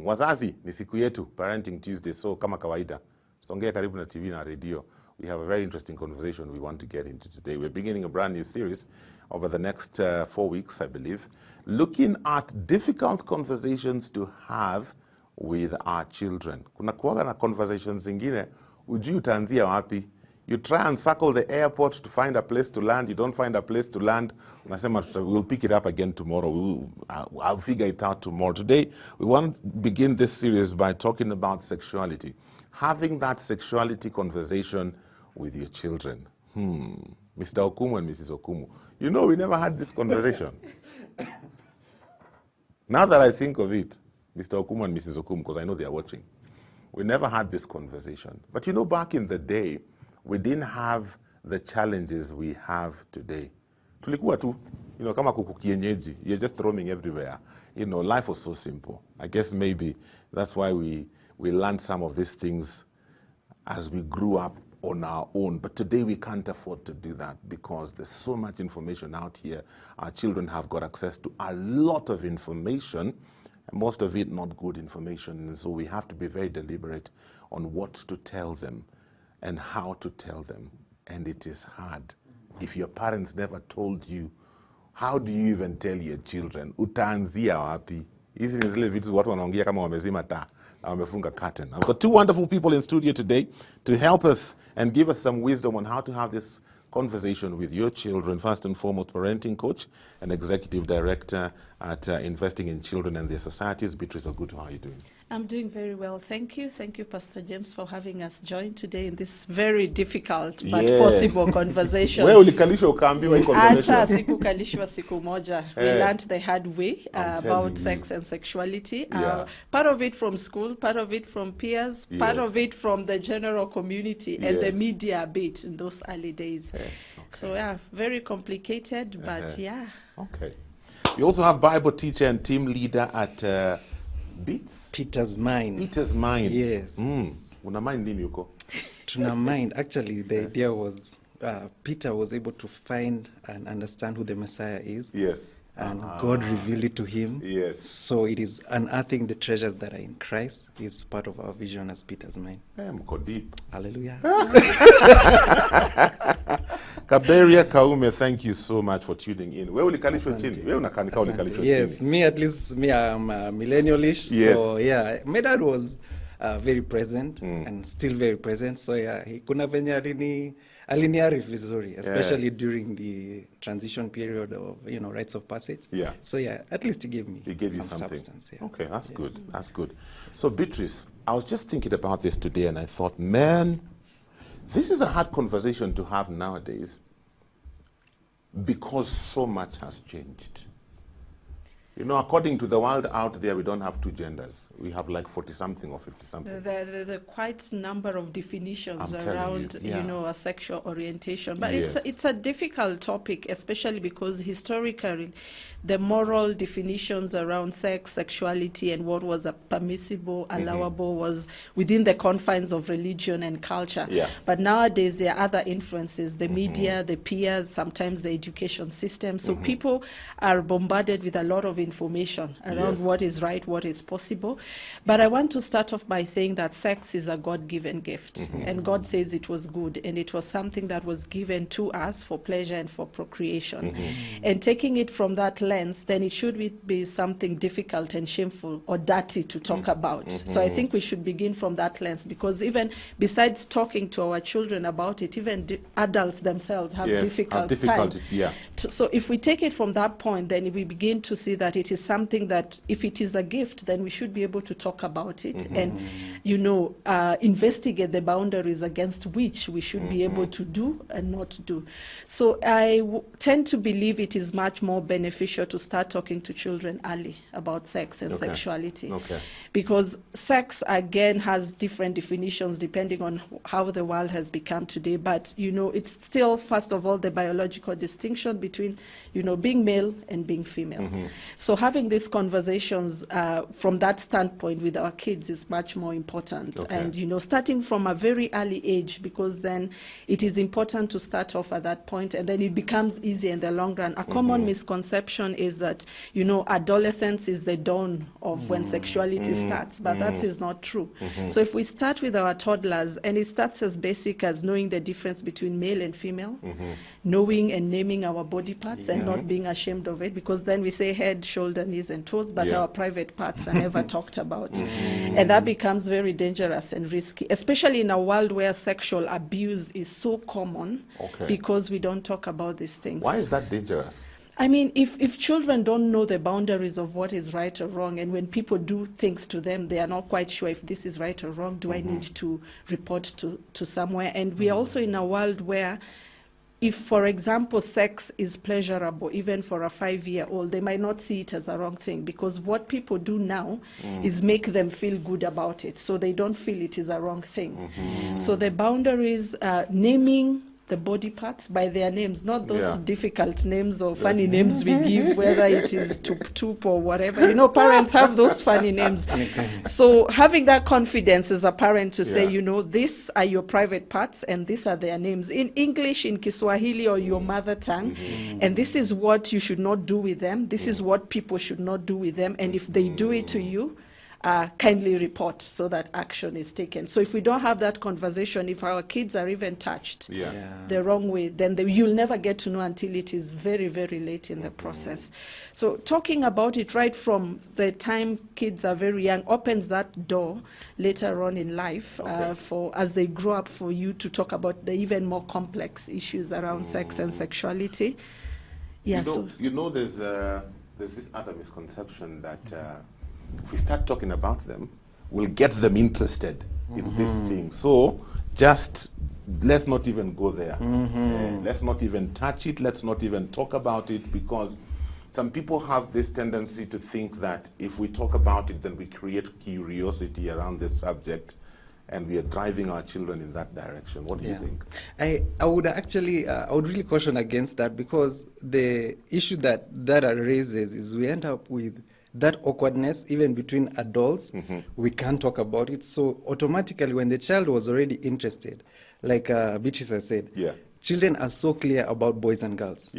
Wazazi, ni siku yetu, Parenting Tuesday. So kama kawaida, songea karibu na TV na radio. We have a very interesting conversation we want to get into today. We're beginning a brand new series over the next 4 weeks, I believe, looking at difficult conversations to have with our children. Kuna kuwaga na conversations zingine, ujui utaanzia wapi. You try and circle the airport to find a place to land. You don't find a place to land. Unasema, we'll pick it up again tomorrow. I'll figure it out tomorrow. Today, we want to begin this series by talking about sexuality. Having that sexuality conversation with your children. Mr. Okumu and Mrs. Okumu. You know, we never had this conversation. Now that I think of it, Mr. Okumu and Mrs. Okumu, because I know they are watching, we never had this conversation. But you know, back in the day, we didn't have the challenges we have today. Tulikuwa tu, you know, kama kuku kienyeji, you're just roaming everywhere. You know, life was so simple. I guess maybe that's why we learned some of these things as we grew up on our own. But today we can't afford to do that because there's so much information out here. Our children have got access to a lot of information, and most of it not good information. And so we have to be very deliberate on what to tell them and how to tell them. And it is hard. If your parents never told you, how do you even tell your children? Utaanzia wapi? Hizi ni zile vitu watu wanaongea kama wamezima taa na wamefunga curtain. I've got two wonderful people in studio today to help us and give us some wisdom on how to have this conversation with your children. First and foremost, parenting coach and executive director at Investing in Children and Their Societies. Beatrice Ogutu, how are you doing? I'm doing very well, thank you. Thank you, Pastor James, for having us join today in this very difficult but possible conversation. Wewe ulikalishwa ukaambiwa hii conversation. Hata sikukalishwa siku moja. We learned the hard way about sex and sexuality. Part of it from school, part of it from peers, part of it from the general community and the media a bit in those early days. So yeah, very complicated, but yeah. Okay. You also have Bible teacher and team leader at Peter's Mind. Peter's Mind. Yes. Una mind nini yuko? Tuna mind. Actually, the idea was Peter was able to find and understand who the Messiah is. Yes. And God revealed it to him. Yes. So it is unearthing the treasures that are in Christ is part of our vision as Peter's Mind. Mko deep. Hallelujah. Kaberia Kaume, thank you so much for tuning in. Wewe ulikalishwa chini? Wewe unakanika ulikalishwa chini? Yes, me at least, me I'm millennialish. Yes. So yeah, my dad was very present and still very present. So yeah, kuna venye aliniarif vizuri, especially during the transition period of, you know, rites of passage. Yeah. So yeah, at least he gave me you some something. substance. Yeah. Okay, that's good. That's good. So Beatrice, I was just thinking about this today and I thought, man, this is a hard conversation to have nowadays because so much has changed. You know, according to the world out there, we don't have two genders. We have like 40-something or 50-something. There are quite a number of definitions around, you, you know, a sexual orientation. But it's a difficult topic, especially because historically, the moral definitions around sex, sexuality, and what was permissible, allowable was within the confines of religion and culture. Yeah. But nowadays, there are other influences, the media, the peers, sometimes the education system. So people are bombarded with a lot of information around what is right, what is possible. But I want to start off by saying that sex is a God-given gift. And God says it was good. And it was something that was given to us for pleasure and for procreation. And taking it from that lens, then it should be something difficult and shameful or dirty to talk about. So I think we should begin from that lens, because even besides talking to our children about it, even adults themselves have difficult time. So if we take it from that point, then we begin to see that it is something that if it is a gift, then we should be able to talk about it and, you know, investigate the boundaries against which we should be able to do and not do. So I tend to believe it is much more beneficial to start talking to children early about sex and sexuality. Because sex, again, has different definitions depending on how the world has become today. But, you know, it's still, first of all, the biological distinction between, you know, being male and being female. So having these conversations from that standpoint with our kids is much more important. Okay. And, starting from a very early age, because then it is important to start off at that point, and then it becomes easier in the long run. A common misconception is that, adolescence is the dawn of when sexuality starts, but that is not true. So if we start with our toddlers, and it starts as basic as knowing the difference between male and female, knowing and naming our body parts and not being ashamed of it, because then we say head, shoulder, knees, and toes, but our private parts are never talked about. And that becomes very dangerous and risky, especially in a world where sexual abuse is so common because we don't talk about these things. Why is that dangerous? I mean, if children don't know the boundaries of what is right or wrong, and when people do things to them, they are not quite sure if this is right or wrong, do I need to report to somewhere? And we are also in a world where if, for example, sex is pleasurable, even for a 5-year-old, they might not see it as a wrong thing, because what people do now is make them feel good about it, so they don't feel it is a wrong thing. So the boundaries, naming the body parts by their names, not those difficult names or funny names we give, whether it is tup or whatever. Parents have those funny names. So having that confidence as a parent to say, these are your private parts and these are their names in English, in Kiswahili or your mother tongue, and this is what you should not do with them. This is what people should not do with them. And if they do it to you, kindly report so that action is taken. So if we don't have that conversation, if our kids are even touched the wrong way, then you'll never get to know until it is very, very late in the process. So talking about it right from the time kids are very young opens that door later on in life for as they grow up, for you to talk about the even more complex issues around sex and sexuality. Yeah. There's this other misconception that if we start talking about them, we'll get them interested in this thing. So just let's not even go there. Let's not even touch it. Let's not even talk about it, because some people have this tendency to think that if we talk about it, then we create curiosity around this subject, and we are driving our children in that direction. What do you think? I would actually, I would really caution against that, because the issue that raises is we end up with that awkwardness even between adults. We can't talk about it. So automatically when the child was already interested, like Beatrice has said, children are so clear about boys and girls.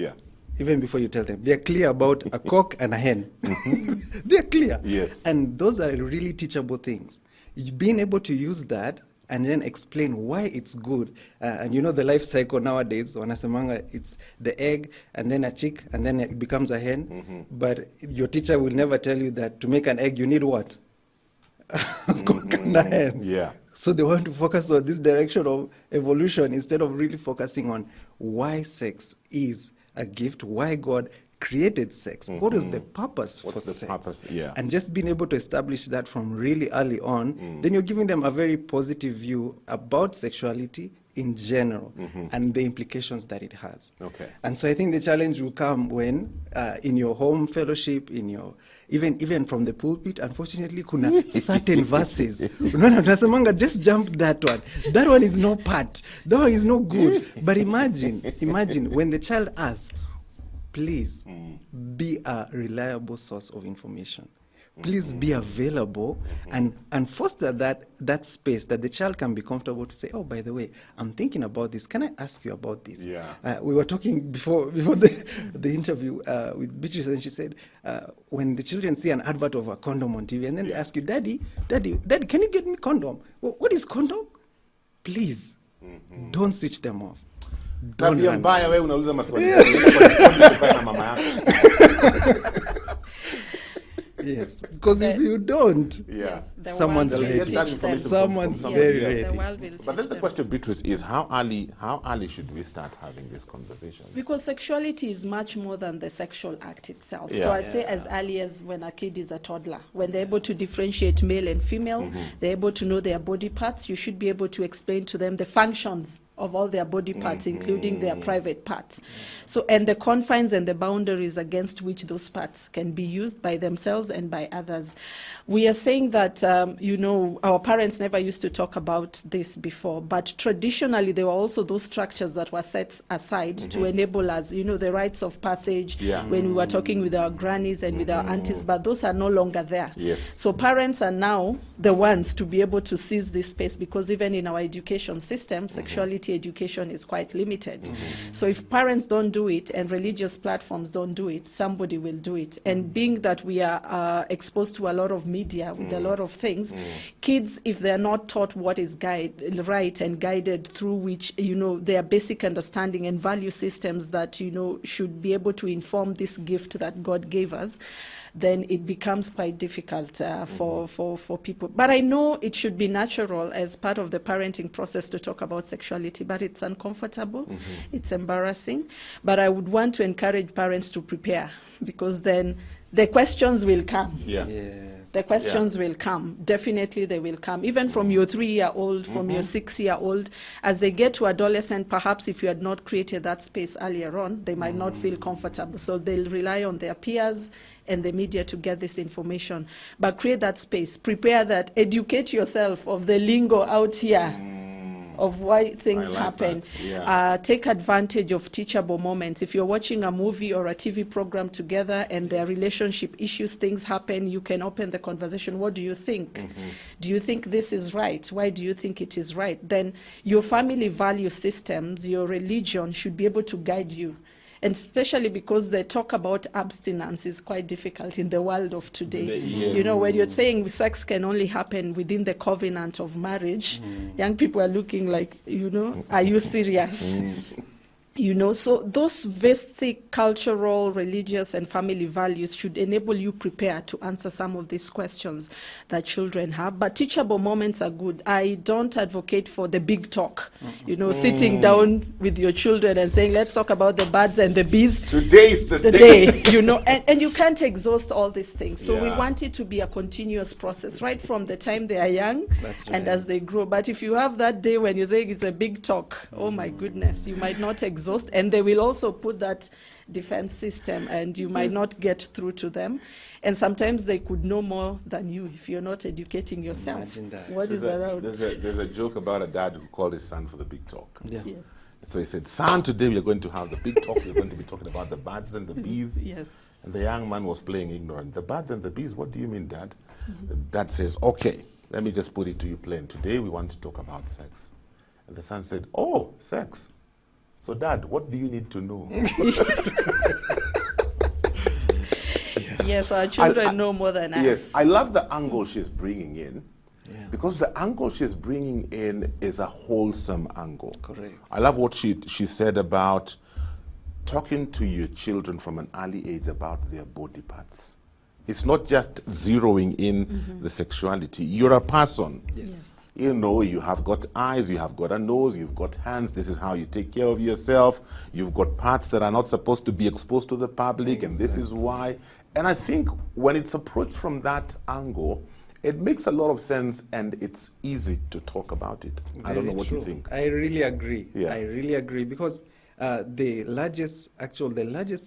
Even before you tell them, they're clear about a cock and a hen. They're clear. Yes. And those are really teachable things. Being able to use that and then explain why it's good. And the life cycle nowadays, wanasemanga, it's the egg and then a chick and then it becomes a hen. But your teacher will never tell you that to make an egg you need what? Cock and a hen. So they want to focus on this direction of evolution instead of really focusing on why sex is a gift, why God created sex. What is the purpose for sex? Purpose? And just being able to establish that from really early on, then you're giving them a very positive view about sexuality in general and the implications that it has. And so I think the challenge will come when in your home fellowship, in your even from the pulpit, unfortunately, kuna certain verses. No, just jump that one. That one is no part. That one is no good. But imagine when the child asks, please be a reliable source of information. Please be available and foster that space that the child can be comfortable to say, oh, by the way, I'm thinking about this. Can I ask you about this? We were talking before the interview with Beatrice, and she said, when the children see an advert of a condom on TV, and then they ask you, Daddy, can you get me condom? What is condom? Please, don't switch them off. Tabia mbaya wewe unauliza maswali. Na mama yako. Yes, because if you don't, someone's ready. Someone's very ready. But then the question, Beatrice, is how early should we start having these conversations? Because sexuality is much more than the sexual act itself. So I'd say as early as when a kid is a toddler, when they're able to differentiate male and female, they're able to know their body parts, you should be able to explain to them the functions of all their body parts, including their private parts. So, and the confines and the boundaries against which those parts can be used by themselves and by others. We are saying that, our parents never used to talk about this before, but traditionally there were also those structures that were set aside to enable us, the rites of passage when we were talking with our grannies and with our aunties, but those are no longer there. Yes. So parents are now the ones to be able to seize this space, because even in our education system, sexuality education is quite limited. So if parents don't do it and religious platforms don't do it, somebody will do it. And being that we are exposed to a lot of media with a lot of things, kids, if they're not taught what is right and guided through which, their basic understanding and value systems that, should be able to inform this gift that God gave us, then it becomes quite difficult for people. But I know it should be natural as part of the parenting process to talk about sexuality, but it's uncomfortable, it's embarrassing. But I would want to encourage parents to prepare, because then the questions will come. Yeah. Yes. The questions will come. Definitely they will come. Even from your 3-year-old, from your 6-year-old, as they get to adolescent, perhaps if you had not created that space earlier on, they might not feel comfortable. So they'll rely on their peers and the media to get this information. But create that space. Prepare that. Educate yourself of the lingo out here. Of why things happen. Take advantage of teachable moments. If you're watching a movie or a TV program together and there are relationship issues, things happen, you can open the conversation. What do you think? Do you think this is right? Why do you think it is right? Then your family value systems, your religion should be able to guide you. And especially because the talk about abstinence is quite difficult in the world of today. Yes. When you're saying sex can only happen within the covenant of marriage, young people are looking like, are you serious? So those basic cultural, religious, and family values should enable you prepare to answer some of these questions that children have. But teachable moments are good. I don't advocate for the big talk, sitting down with your children and saying, let's talk about the birds and the bees. Today's the day. And you can't exhaust all these things. So we Yeah. want it to be a continuous process, right from the time they are young That's and right. as they grow. But if you have that day when you're saying it's a big talk, oh my goodness, you might not exhaust. And they will also put that defense system and you might not get through to them. And sometimes they could know more than you if you're not educating yourself. Imagine that. What is around? There's a joke about a dad who called his son for the big talk. Yeah. Yes. So he said, son, today we are going to have the big talk. We're going to be talking about the birds and the bees. Yes. And the young man was playing ignorant. The birds and the bees, what do you mean, Dad? The dad says, okay, let me just put it to you plain. Today we want to talk about sex. And the son said, oh, sex. So, Dad, what do you need to know? Yes, our children know more than us. Yes, I love the angle she's bringing in. Yeah. Because the angle she's bringing in is a wholesome angle. Correct. I love what she said about talking to your children from an early age about their body parts. It's not just zeroing in the sexuality. You're a person. Yes. You have got eyes, you have got a nose, you've got hands. This is how you take care of yourself. You've got parts that are not supposed to be exposed to the public, and this is why. And I think when it's approached from that angle, it makes a lot of sense and it's easy to talk about it. I don't know what you think. I really agree. Yeah. I really agree because the largest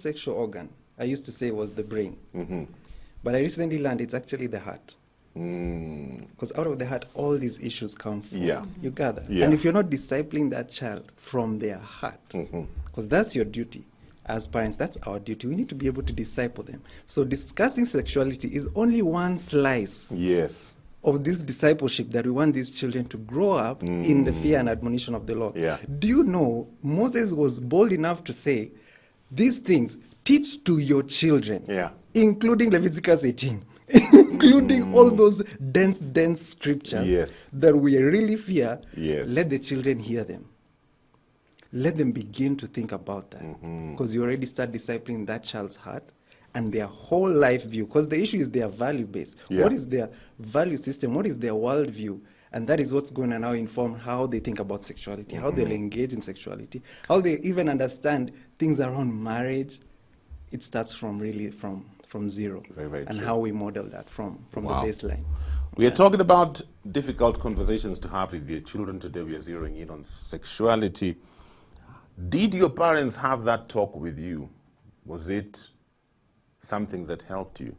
sexual organ, I used to say was the brain. But I recently learned it's actually the heart. Because out of the heart, all these issues come from. Yeah. You gather. Yeah. And if you're not discipling that child from their heart, because that's your duty as parents, that's our duty. We need to be able to disciple them. So discussing sexuality is only one slice Yes. of this discipleship that we want these children to grow up in the fear and admonition of the Lord. Yeah. Do you know Moses was bold enough to say, these things teach to your children, including Leviticus 18, including all those dense scriptures that we really fear. Let the children hear them. Let them begin to think about that, because you already start discipling that child's heart and their whole life view, because the issue is their value base. What is their value system? What is their worldview? And that is what's going to now inform how they think about sexuality, how they'll engage in sexuality, how they even understand things around marriage. It starts from really from zero, Very, very and true. how we model that from the baseline. We are talking about difficult conversations to have with your children. Today we are zeroing in on sexuality. Did your parents have that talk with you? Was it something that helped you?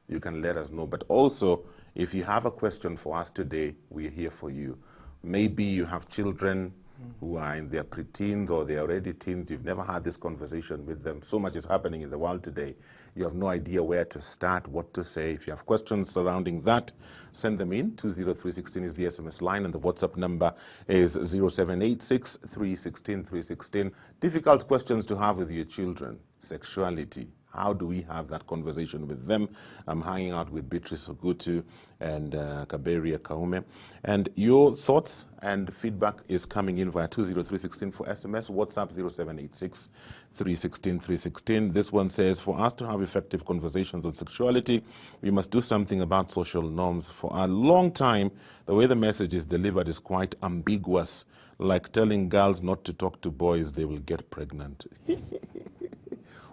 You can let us know. But also, if you have a question for us today, we're here for you. Maybe you have children who are in their preteens or they're already teens. You've never had this conversation with them. So much is happening in the world today. You have no idea where to start, what to say. If you have questions surrounding that, send them in. 20316 is the SMS line, and the WhatsApp number is 0786 316 316. Difficult questions to have with your children. Sexuality. How do we have that conversation with them? I'm hanging out with Beatrice Ogutu and Kaberia Kaume. And your thoughts and feedback is coming in via 20316 for SMS, WhatsApp 0786 316 316. This one says, for us to have effective conversations on sexuality, we must do something about social norms. For a long time, the way the message is delivered is quite ambiguous, like telling girls not to talk to boys, they will get pregnant.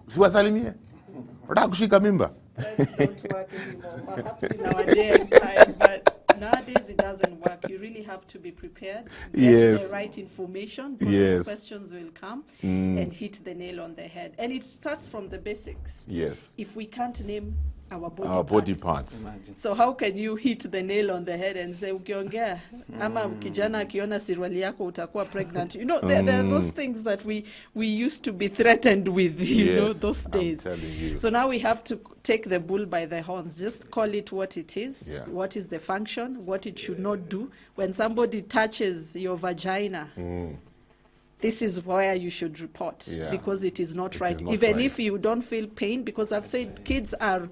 Usiwasalimie. Unataka kushika mimba? That don't work anymore. Perhaps in our day and time, but nowadays it doesn't work. You really have to be prepared. Get the right information, because these questions will come and hit the nail on the head. And it starts from the basics. Yes. If we can't name our body parts. So how can you hit the nail on the head and say ukiongea ama kijana akiona sirwali yako utakuwa pregnant? You know, there are those things that we used to be threatened with, you know, those days. I'm telling you. So now we have to take the bull by the horns. Just call it what it is. Yeah. What is the function? What it should not do. When somebody touches your vagina, this is where you should report, because it is not right. Even if you don't feel pain, because I've said kids are,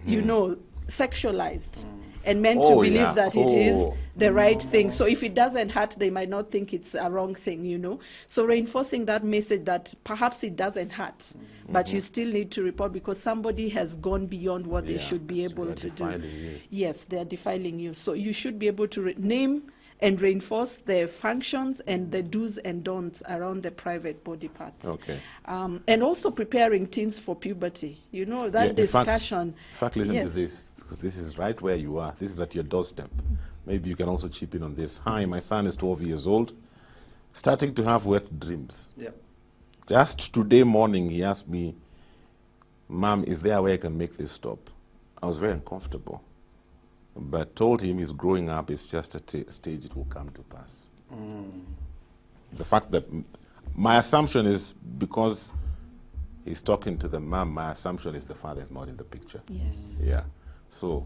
you know, sexualized and meant to believe that it is the right thing. So if it doesn't hurt, they might not think it's a wrong thing, you know. So reinforcing that message that perhaps it doesn't hurt, but you still need to report because somebody has gone beyond what they should be able to do. You. Yes, they're defiling you. So you should be able to name and reinforce the functions and the do's and don'ts around the private body parts. Okay. And also preparing teens for puberty. You know, that discussion. In fact, listen to this, because this is right where you are. This is at your doorstep. Maybe you can also chip in on this. Hi, my son is 12 years old, starting to have wet dreams. Yep. Just today morning, he asked me, Mom, is there a way I can make this stop? I was very uncomfortable, but told him he's growing up, it's just a stage, it will come to pass. The fact that my assumption is because he's talking to the mom, my assumption is the father is not in the picture. Yes. Yeah. So,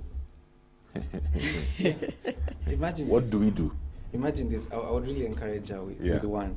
Imagine what this. do we do? Imagine this. I would really encourage her with one.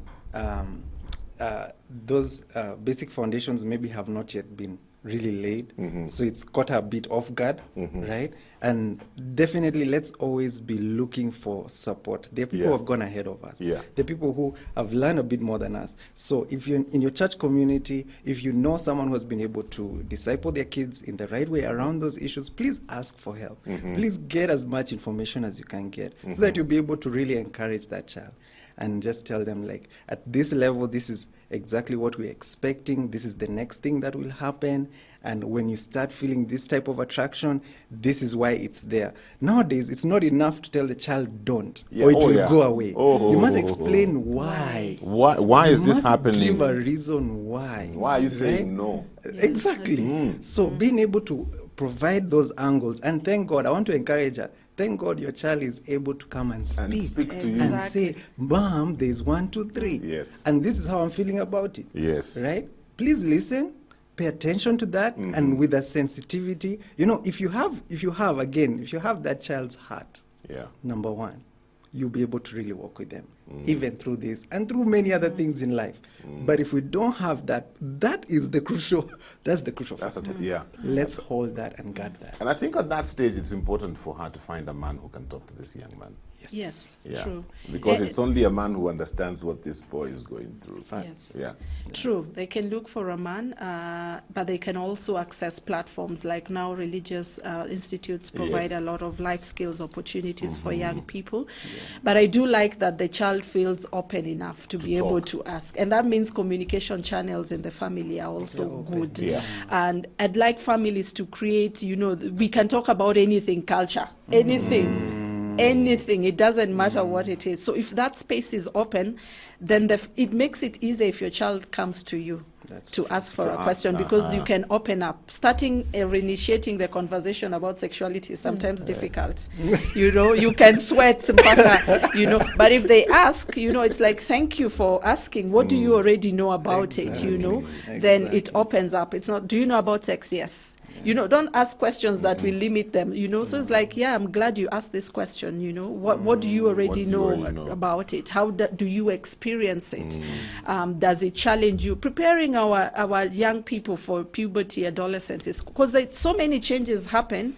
Those basic foundations maybe have not yet been really laid, so it's caught a bit off guard, right? And definitely let's always be looking for support. There are people who have gone ahead of us. There are people who have learned a bit more than us. So if you're in your church community, if you know someone who has been able to disciple their kids in the right way around those issues, please ask for help. Please get as much information as you can get so that you'll be able to really encourage that child. And just tell them, like, at this level, this is exactly what we're expecting. This is the next thing that will happen. And when you start feeling this type of attraction, this is why it's there. Nowadays, it's not enough to tell the child don't, or it will go away. You must explain why. Why is this happening? Give a reason why. Why are you saying no? Exactly. So being able to provide those angles, and thank God, I want to encourage her. Thank God your child is able to come and speak to you. and say, Mom, there's 1, 2, 3. Yes. And this is how I'm feeling about it. Yes. Right? Please listen, pay attention to that, and with a sensitivity. You know, if you have that child's heart, number one, you'll be able to really work with them, even through this and through many other things in life. But if we don't have that, that's the crucial factor. Let's hold that and guard that. And I think at that stage, it's important for her to find a man who can talk to this young man. Yes, true. Because it's only a man who understands what this boy is going through. Yes. True. They can look for a man, but they can also access platforms like now religious institutes provide a lot of life skills opportunities for young people. But I do like that the child feels open enough to be able to ask. And that means communication channels in the family are also good. And I'd like families to create, you know, we can talk about anything, culture, anything. anything. It doesn't matter what it is. So if that space is open, then it makes it easier if your child comes to you to ask for a question, because you can open up. Starting reinitiating the conversation about sexuality is sometimes difficult. You can sweat, but if they ask, it's like, thank you for asking. What do you already know about it? Then it opens up. It's not, do you know about sex? Yes. Don't ask questions that will limit them, So it's like, yeah, I'm glad you asked this question, What do you already know about it? How do you experience it? Does it challenge you? Preparing our young people for puberty, adolescence, because so many changes happen.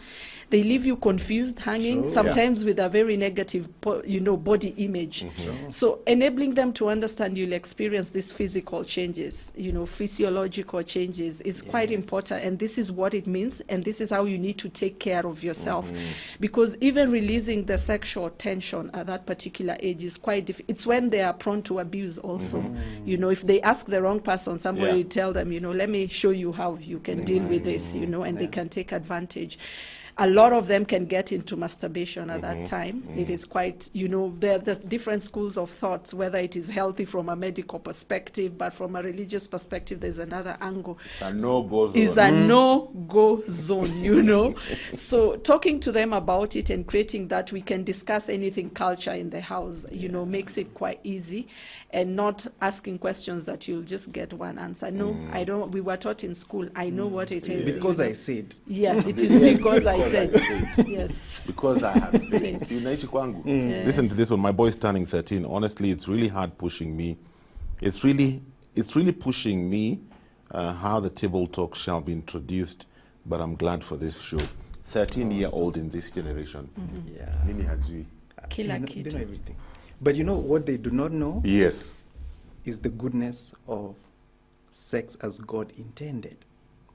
They leave you confused, hanging, sometimes with a very negative, body image. So enabling them to understand you'll experience these physical changes, physiological changes is quite important. And this is what it means. And this is how you need to take care of yourself. Because even releasing the sexual tension at that particular age is quite difficult. It's when they are prone to abuse also. If they ask the wrong person, somebody will tell them, let me show you how you can deal with this, and they can take advantage. A lot of them can get into masturbation at that time. It is quite, there's different schools of thoughts, whether it is healthy from a medical perspective, but from a religious perspective, there's another angle. It's a no-go zone. It's a no-go zone, So talking to them about it and creating that we can discuss anything culture in the house, makes it quite easy, and not asking questions that you'll just get one answer. No, I don't. We were taught in school. I know what it is. Because I said. Yeah, it is because I said. Yes. Because I have said. See, naishi kwangu. Listen to this one. My boy's turning 13. Honestly, it's really hard pushing me. It's really pushing me how the table talk shall be introduced. But I'm glad for this show. 13-year-old in this generation. Nini hajui. Kila They know kitu. everything. But what they do not know? Yes. Is the goodness of sex as God intended.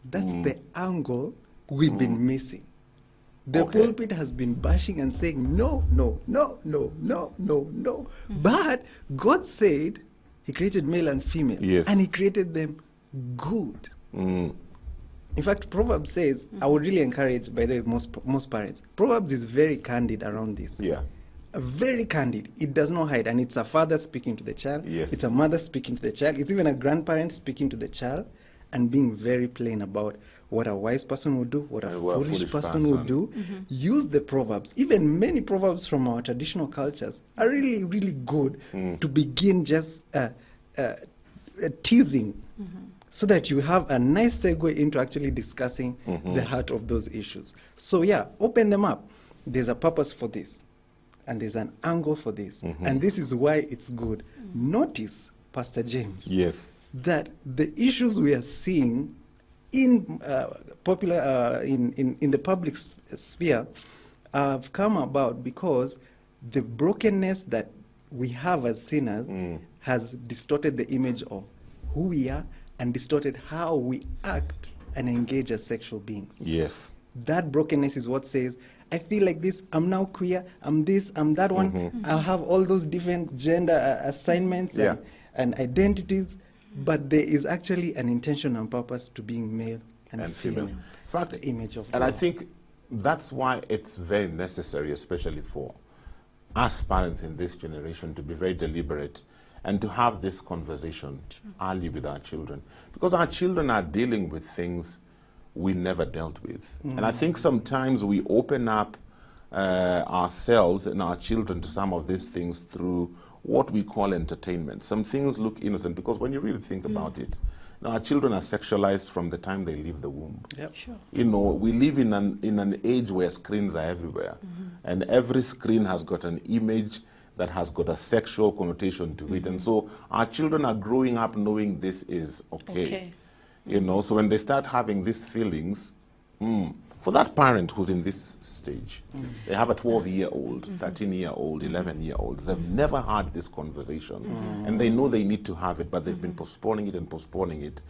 That's the angle we've been missing. The pulpit has been bashing and saying, no, no, no, no, no, no, no. But God said he created male and female. Yes. And he created them good. In fact, Proverbs says, I would really encourage, by the way, most parents, Proverbs is very candid around this. Yeah. Very candid. It does not hide. And it's a father speaking to the child. Yes. It's a mother speaking to the child. It's even a grandparent speaking to the child and being very plain about what a wise person would do, what a foolish person would do. Use the Proverbs. Even many Proverbs from our traditional cultures are really, really good to begin just teasing so that you have a nice segue into actually discussing the heart of those issues. So open them up. There's a purpose for this. And there's an angle for this. And this is why it's good. Notice, Pastor James, Yes. that the issues we are seeing in in the public sphere have come about because the brokenness that we have as sinners has distorted the image of who we are and distorted how we act and engage as sexual beings. Yes. That brokenness is what says, I feel like this, I'm now queer, I'm this, I'm that one. I have all those different gender assignments and identities, but there is actually an intention and purpose to being male and female. In fact, the image of and God. I think that's why it's very necessary, especially for us parents in this generation, to be very deliberate and to have this conversation early with our children. Because our children are dealing with things we never dealt with. And I think sometimes we open up ourselves and our children to some of these things through what we call entertainment. Some things look innocent because when you really think about it, our children are sexualized from the time they leave the womb. Yep. Sure. We live in an age where screens are everywhere. And every screen has got an image that has got a sexual connotation to it. And so our children are growing up knowing this is okay. So when they start having these feelings, for that parent who's in this stage, they have a 12-year-old, 13-year-old, 11-year-old, they've never had this conversation. And they know they need to have it, but they've been postponing it and postponing it.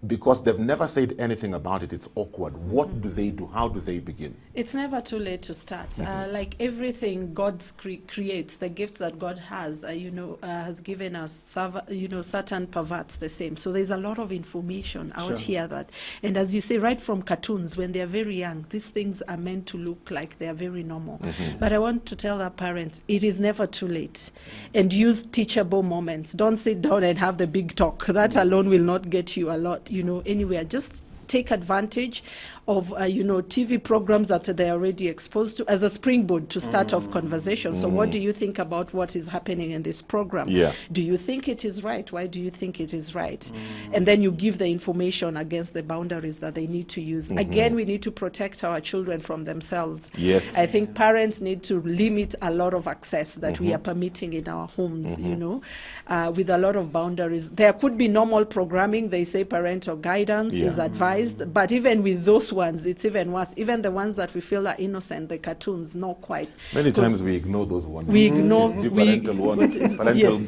because they've never said anything about it, it's awkward. What do they do? How do they begin? It's never too late to start. Like everything God creates, the gifts that God has, has given us, certain perverts the same. So there's a lot of information out here that, and as you say, right from cartoons, when they're very young, these things are meant to look like they're very normal. But I want to tell our parents, it is never too late. And use teachable moments. Don't sit down and have the big talk. That alone will not get you a lot, anywhere. Just take advantage of TV programs that they're already exposed to as a springboard to start off conversation. So what do you think about what is happening in this program? Do you think it is right? Why do you think it is right? And then you give the information against the boundaries that they need to use. Again, we need to protect our children from themselves. Yes. I think parents need to limit a lot of access that we are permitting in our homes, with a lot of boundaries. There could be normal programming. They say parental guidance is advised, but even with those ones, it's even worse. Even the ones that we feel are innocent, the cartoons, not quite. Many times we ignore those ones. We ignore parental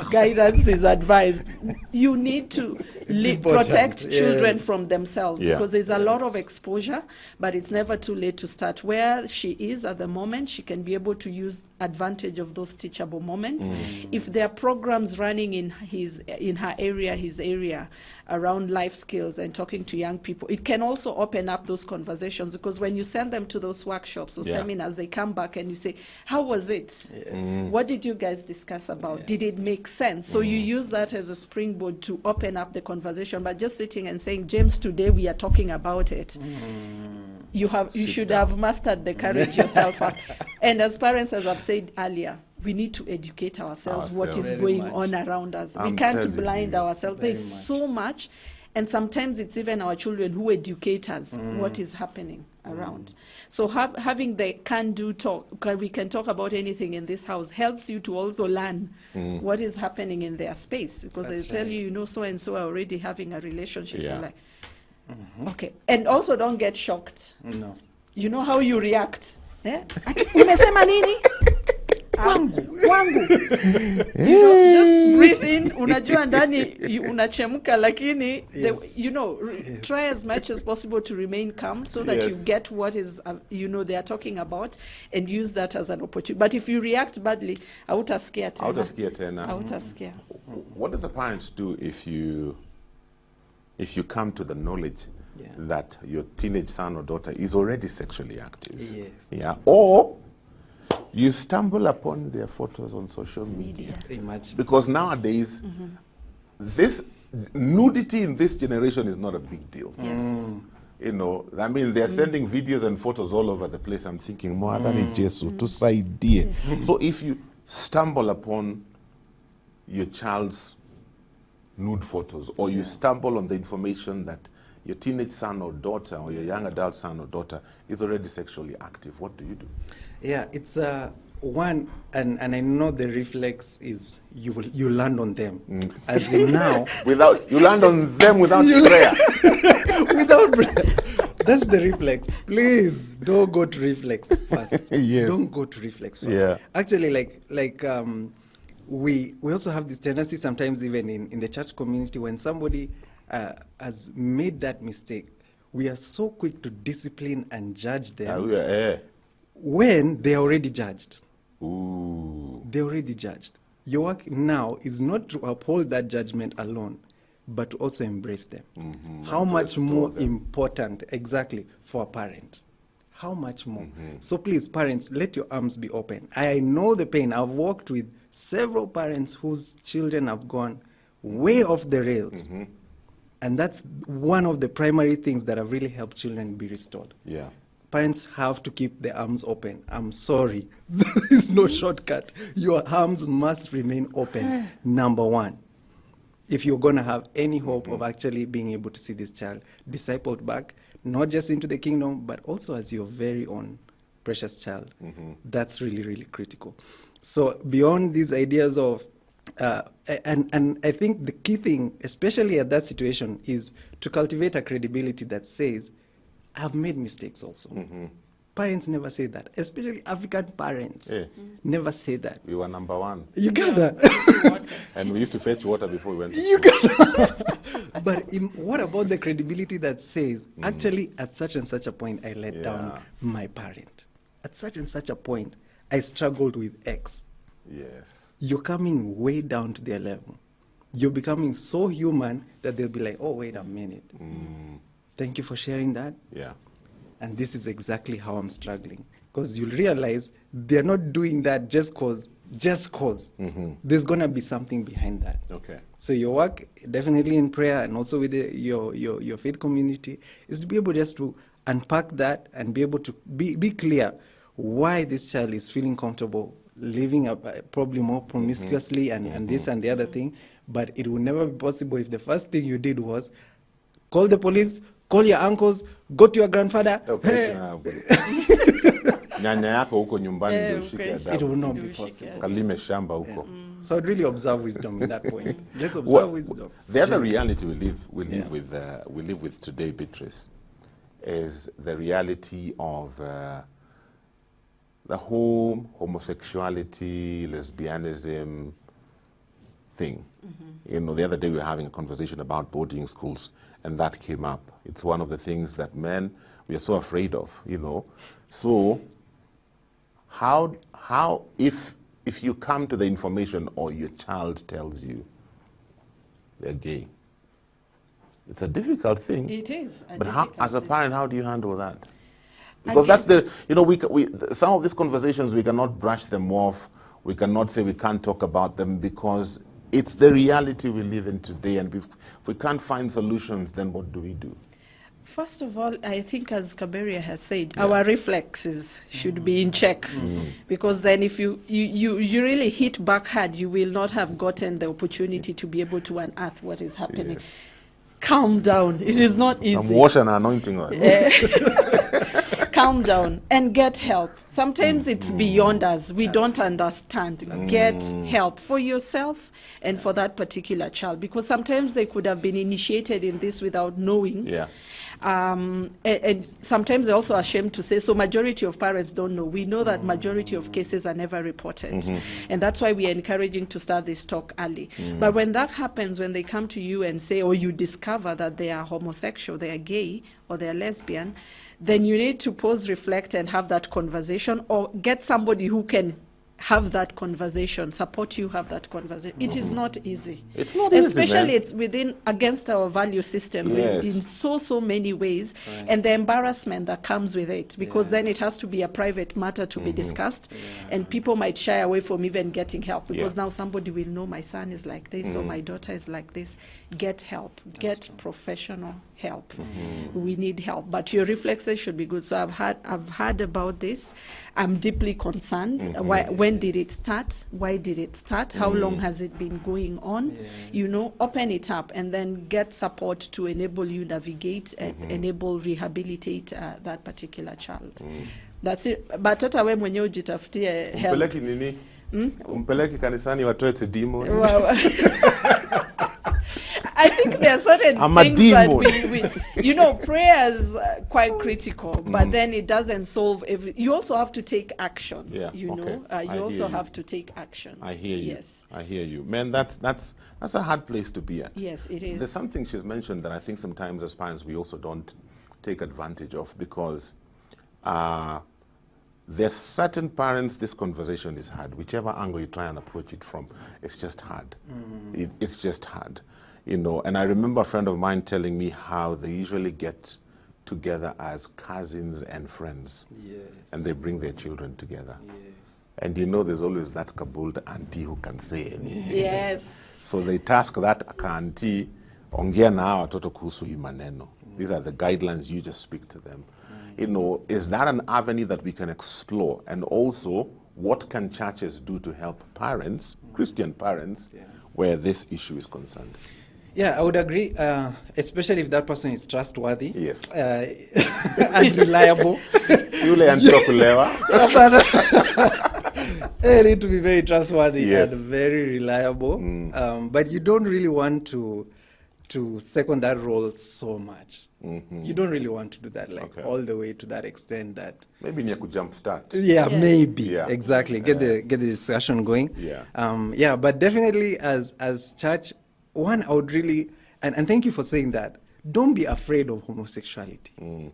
guidance is advised. You need to protect children from themselves because there's a lot of exposure, but it's never too late to start. Where she is at the moment, she can be able to use advantage of those teachable moments. If there are programs running in his area around life skills and talking to young people, it can also open up those conversations, because when you send them to those workshops or seminars, they come back and you say, how was it? What did you guys discuss about? Did it make sense? So you use that as a springboard to open up the conversation. But just sitting and saying, James, today we are talking about it. You should have mastered the courage yourself first. And as parents, as I've said earlier, we need to educate ourselves what is going on around us. We can't blind ourselves. There's so much. And sometimes it's even our children who educate us what is happening around. So having the can-do talk, we can talk about anything in this house, helps you to also learn what is happening in their space. Because they tell you, so-and-so are already having a relationship. You're like, okay. And also don't get shocked. No. You know how you react. Umesema nini? Kwangu. Just breathe in, unajua ndani unachemka, lakini try as much as possible to remain calm so that you get what is they are talking about, and use that as an opportunity. But if you react badly, hautaskia tena. What does a parent do if you come to the knowledge that your teenage son or daughter is already sexually active? Or you stumble upon their photos on social media. Imagine. Because nowadays, this nudity in this generation is not a big deal. They're sending videos and photos all over the place. I'm thinking, so if you stumble upon your child's nude photos, or you stumble on the information that your teenage son or daughter, or your young adult son or daughter is already sexually active, what do you do? Yeah, it's one, and I know the reflex is you land on them. As in now, you land on them without prayer. Without prayer. That's the reflex. Please don't go to reflex first. Don't go to reflex first. Actually, we also have this tendency sometimes, even in the church community, when somebody has made that mistake, we are so quick to discipline and judge them when they're already judged. They're already judged. Your work now is not to uphold that judgment alone, but to also embrace them. How much more important, exactly, for a parent? How much more? So please, parents, let your arms be open. I know the pain. I've worked with several parents whose children have gone way off the rails. And that's one of the primary things that have really helped children be restored. Parents have to keep their arms open. I'm sorry. There is no shortcut. Your arms must remain open, number one. If you're going to have any hope of actually being able to see this child discipled back, not just into the kingdom, but also as your very own precious child, that's really, really critical. So beyond these ideas of, and I think the key thing, especially at that situation, is to cultivate a credibility that says, I've made mistakes also. Parents never say that, especially African parents. Yeah. Never say that. We were number one. You get that? And we used to fetch water before we went to You school. get that? But what about the credibility that says, actually, at such and such a point, I let down my parent. At such and such a point, I struggled with X. Yes. You're coming way down to their level. You're becoming so human that they'll be like, oh, wait a minute. Thank you for sharing that. Yeah. And this is exactly how I'm struggling. Because you'll realize they're not doing that just cause. There's going to be something behind that. Okay. So your work, definitely in prayer and also with your faith community, is to be able just to unpack that and be able to be clear why this child is feeling comfortable living probably more promiscuously and this and the other thing. But it will never be possible if the first thing you did was call the police, call your uncles, go to your grandfather. Okay. Nyanya yako huko nyumbani ndio ushike It adabu. will not be possible. Kalime shamba huko. So I'd really observe wisdom in that point. Let's observe wisdom. The other reality we live with today, Beatrice, is the reality of the whole homosexuality, lesbianism thing. You know, the other day we were having a conversation about boarding schools, and that came up. It's one of the things that men, we are so afraid of, you know. So how if you come to the information or your child tells you they're gay, it's a difficult thing. It is. But how, as a parent, how do you handle that? Because that's the, you know, some of these conversations, we cannot brush them off. We cannot say we can't talk about them because it's the reality we live in today. And if we can't find solutions, then what do we do? First of all, I think, as Kaberia has said, our reflexes should be in check. Because then if you really hit back hard, you will not have gotten the opportunity to be able to unearth what is happening. Yes. Calm down. It is not easy. I'm washing anointing oil. Calm down and get help. Sometimes it's beyond us. We don't understand. Get help for yourself and for that particular child, because sometimes they could have been initiated in this without knowing. Yeah. And sometimes they're also ashamed to say, so majority of parents don't know. We know that majority of cases are never reported. And that's why we are encouraging to start this talk early. But when that happens, when they come to you and say, or you discover that they are homosexual, they are gay, or they are lesbian, then you need to pause, reflect, and have that conversation, or get somebody who can have that conversation, support you have that conversation. It is not easy. It's not easy, especially man. It's within against our value systems in so many ways, and the embarrassment that comes with it, because then it has to be a private matter to be discussed, and people might shy away from even getting help because now somebody will know my son is like this or my daughter is like this. Get help. Get professional help. We need help, but your reflexes should be good. So I've heard about this. I'm deeply concerned. When did it start? Why did it start? How long has it been going on? You know, open it up and then get support to enable you navigate and enable rehabilitate that particular child. That's it. But hata we mwenyewe ujitafutie help. Umpeleki nini? Umpeleki kanisani watoe demon. I think there are certain things that you know, prayer is quite critical, but then it doesn't solve everything. You also have to take action. Yeah, you know, you also have to take action. I hear you. Yes. I hear you. Man, that's a hard place to be at. Yes, it is. There's something she's mentioned that I think sometimes as parents we also don't take advantage of, because there's certain parents this conversation is hard. Whichever angle you try and approach it from, it's just hard. It's just hard. You know, and I remember a friend of mine telling me how they usually get together as cousins and friends. Yes. And they bring their children together. Yes. And you know there's always that kabuled auntie who can say anything. Yes. So they task that auntie, ongea na hawa watoto kuhusu hii maneno. These are the guidelines, you just speak to them. You know, is that an avenue that we can explore? And also, what can churches do to help parents, Christian parents, where this issue is concerned? Yeah, I would agree, especially if that person is trustworthy. Yes. And reliable. Yule antokulewa. They need to be very trustworthy Yes. and very reliable. But you don't really want to to second that role so much. You don't really want to do that, like all the way to that extent that maybe you could jump start. Yeah, Yeah. maybe. Yeah. Exactly. Get the discussion going. Yeah. But definitely as church, one, I would really and thank you for saying that. Don't be afraid of homosexuality.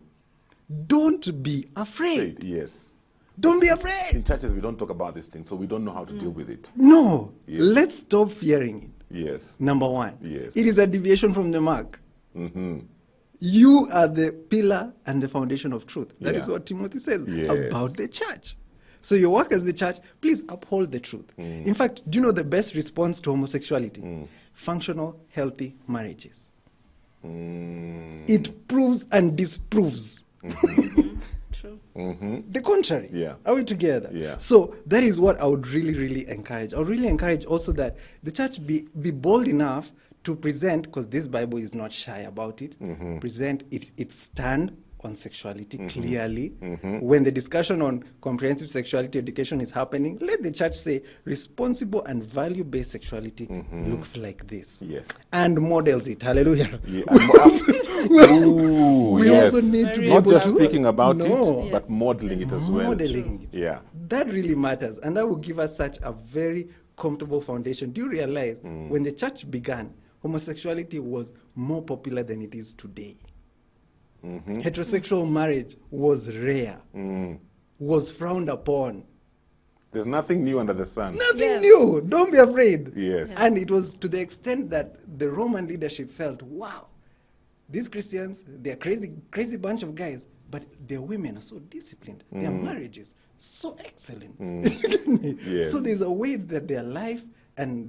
Don't be afraid. Yes. Don't be In afraid. churches, we don't talk about this thing, so we don't know how to deal with it. No. Yes. Let's stop fearing it. Yes. Number one. Yes. It is a deviation from the mark. You are the pillar and the foundation of truth. That is Yeah. what Timothy says Yes. about the church. So your work as the church, please uphold the truth. In fact, do you know the best response to homosexuality? Functional, healthy marriages. It proves and disproves True. the contrary. Yeah. Are we together? Yeah. So that is what I would really, really encourage. I would really encourage also that the church be bold enough to present, because this Bible is not shy about it, present its stand on sexuality clearly. When the discussion on comprehensive sexuality education is happening, let the church say responsible and value-based sexuality looks like this. Yes. And models it. Hallelujah. Yeah. We yes. also need to be not able just to speaking about No. it, but modeling it as well. Modeling it. Yeah. That really matters. And that will give us such a very comfortable foundation. Do you realize when the church began, homosexuality was more popular than it is today? Heterosexual marriage was rare, was frowned upon. There's nothing new under the sun. Nothing new. Don't be afraid. Yes. And it was to the extent that the Roman leadership felt, wow, these Christians, they're crazy bunch of guys, but their women are so disciplined. Their marriages, so excellent. Yes. So there's a way that their life and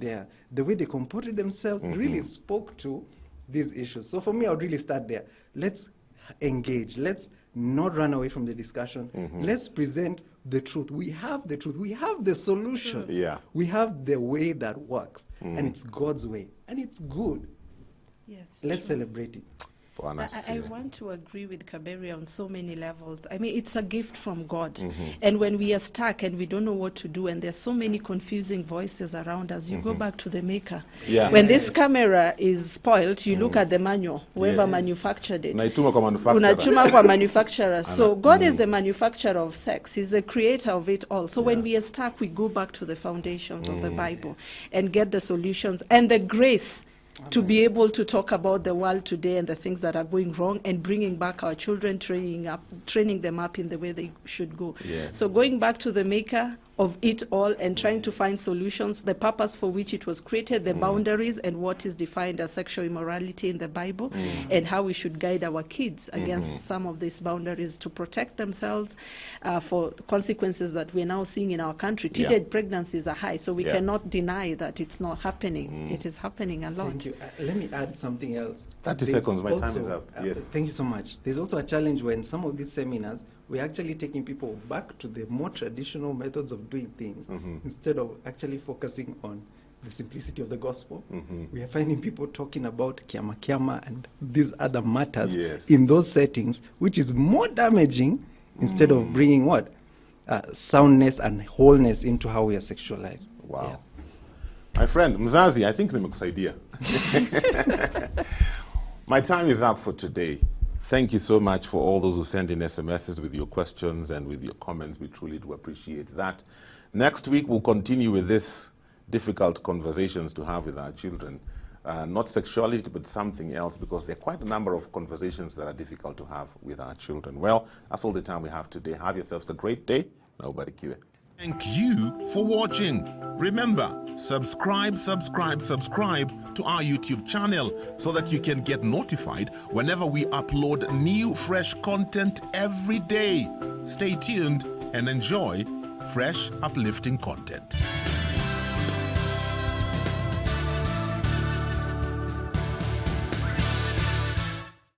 the way they comported themselves really spoke to these issues. So for me, I would really start there. Let's engage. Let's not run away from the discussion. Let's present the truth. We have the truth. We have the solutions. Yeah. We have the way that works. And it's God's way. And it's good. Yes. Let's true. celebrate it. For a nice I feeling. want to agree with Kaberi on so many levels. I mean, it's a gift from God. And when we are stuck and we don't know what to do, and there's so many confusing voices around us, you go back to the maker. Yeah. When this camera is spoiled, you look at the manual, whoever Yes. manufactured it. Unaituma kwa manufacturer. Unachuma kwa manufacturer. So God is the manufacturer of sex. He's the creator of it all. So when we are stuck, we go back to the foundations of the Bible and get the solutions and the grace to be able to talk about the world today and the things that are going wrong and bringing back our children, training them up in the way they should go. Yes. So going back to the maker of it all and trying to find solutions, the purpose for which it was created, the boundaries and what is defined as sexual immorality in the Bible, and how we should guide our kids against some of these boundaries to protect themselves for consequences that we're now seeing in our country. Teenage pregnancies are high, so we cannot deny that it's not happening. It is happening a lot. Thank you. Let me add something else. 30 There's seconds, my time also, is up. Yes. Thank you so much. There's also a challenge when some of these seminars, we're actually taking people back to the more traditional methods of doing things instead of actually focusing on the simplicity of the gospel. We are finding people talking about kiama and these other matters in those settings, which is more damaging instead of bringing what? Soundness and wholeness into how we are sexualized. Wow. Yeah. My friend, Mzazi, I think nimekusaidia. My time is up for today. Thank you so much for all those who send in SMSs with your questions and with your comments. We truly do appreciate that. Next week, we'll continue with this difficult conversations to have with our children. Not sexuality, but something else, because there are quite a number of conversations that are difficult to have with our children. Well, that's all the time we have today. Have yourselves a great day. Nobody kiwe. Thank you for watching. Remember, subscribe to our YouTube channel so that you can get notified whenever we upload new fresh content every day. Stay tuned and enjoy fresh, uplifting content.